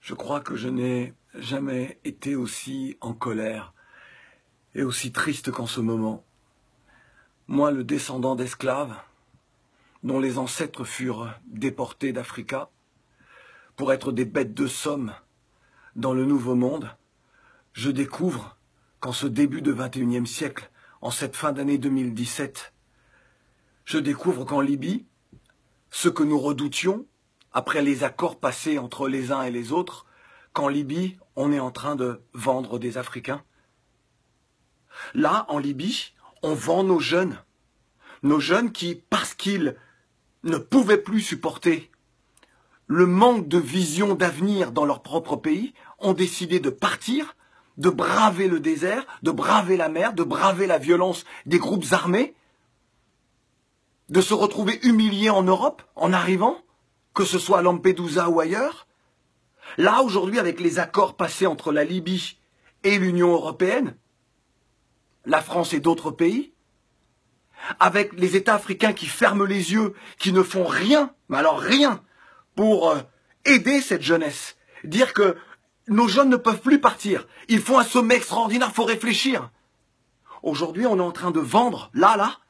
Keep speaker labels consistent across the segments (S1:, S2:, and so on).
S1: Je crois que je n'ai jamais été aussi en colère et aussi triste qu'en ce moment. Moi, le descendant d'esclaves, dont les ancêtres furent déportés d'Africa pour être des bêtes de somme dans le Nouveau Monde, je découvre qu'en ce début de XXIe siècle, en cette fin d'année 2017, je découvre qu'en Libye, ce que nous redoutions, après les accords passés entre les uns et les autres, qu'en Libye, on est en train de vendre des Africains. Là, en Libye, on vend nos jeunes qui, parce qu'ils ne pouvaient plus supporter le manque de vision d'avenir dans leur propre pays, ont décidé de partir, de braver le désert, de braver la mer, de braver la violence des groupes armés, de se retrouver humiliés en Europe en arrivant, que ce soit à Lampedusa ou ailleurs. Là, aujourd'hui, avec les accords passés entre la Libye et l'Union européenne, la France et d'autres pays, avec les États africains qui ferment les yeux, qui ne font rien, mais alors rien, pour aider cette jeunesse. Dire que nos jeunes ne peuvent plus partir. Ils font un sommet extraordinaire, il faut réfléchir. Aujourd'hui, on est en train de vendre, là,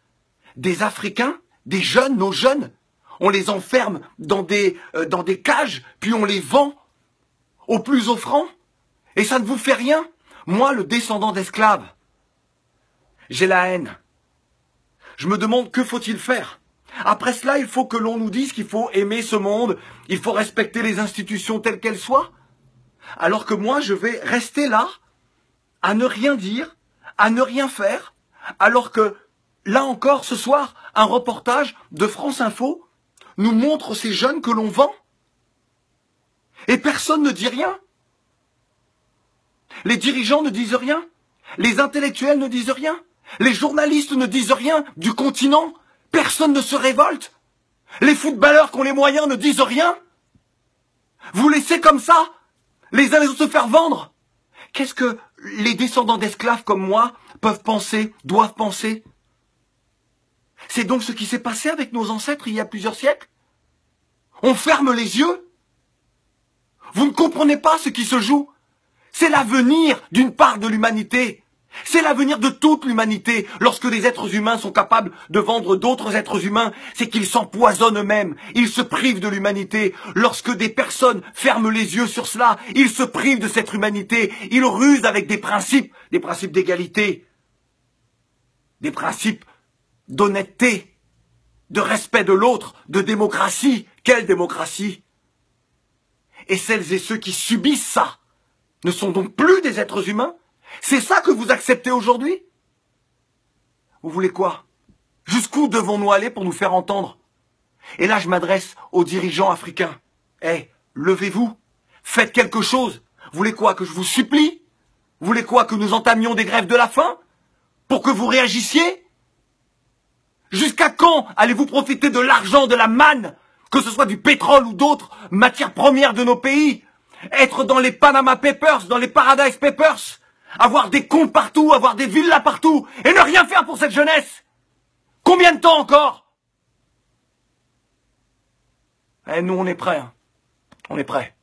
S1: des Africains, des jeunes, nos jeunes. On les enferme dans des cages, puis on les vend au plus offrant. Et ça ne vous fait rien. Moi, le descendant d'esclaves, j'ai la haine. Je me demande que faut-il faire. Après cela, il faut que l'on nous dise qu'il faut aimer ce monde, il faut respecter les institutions telles qu'elles soient. Alors que moi, je vais rester là, à ne rien dire, à ne rien faire, alors que, là encore, ce soir, un reportage de France Info nous montre ces jeunes que l'on vend. Et personne ne dit rien. Les dirigeants ne disent rien. Les intellectuels ne disent rien. Les journalistes ne disent rien du continent. Personne ne se révolte. Les footballeurs qui ont les moyens ne disent rien. Vous laissez comme ça les uns les autres se faire vendre. Qu'est-ce que les descendants d'esclaves comme moi peuvent penser, doivent penser? C'est donc ce qui s'est passé avec nos ancêtres il y a plusieurs siècles. On ferme les yeux. Vous ne comprenez pas ce qui se joue. C'est l'avenir d'une part de l'humanité. C'est l'avenir de toute l'humanité. Lorsque des êtres humains sont capables de vendre d'autres êtres humains, c'est qu'ils s'empoisonnent eux-mêmes. Ils se privent de l'humanité. Lorsque des personnes ferment les yeux sur cela, ils se privent de cette humanité. Ils rusent avec des principes d'égalité, des principes d'honnêteté, de respect de l'autre, de démocratie. Quelle démocratie? Et celles et ceux qui subissent ça ne sont donc plus des êtres humains? C'est ça que vous acceptez aujourd'hui? Vous voulez quoi? Jusqu'où devons-nous aller pour nous faire entendre? Et là, je m'adresse aux dirigeants africains. Levez-vous, faites quelque chose. Vous voulez quoi? Que je vous supplie? Vous voulez quoi? Que nous entamions des grèves de la faim? Pour que vous réagissiez? Jusqu'à quand allez-vous profiter de l'argent, de la manne, que ce soit du pétrole ou d'autres matières premières de nos pays? Être dans les Panama Papers, dans les Paradise Papers, avoir des comptes partout, avoir des villas partout, et ne rien faire pour cette jeunesse? Combien de temps encore? Nous, on est prêts. On est prêts.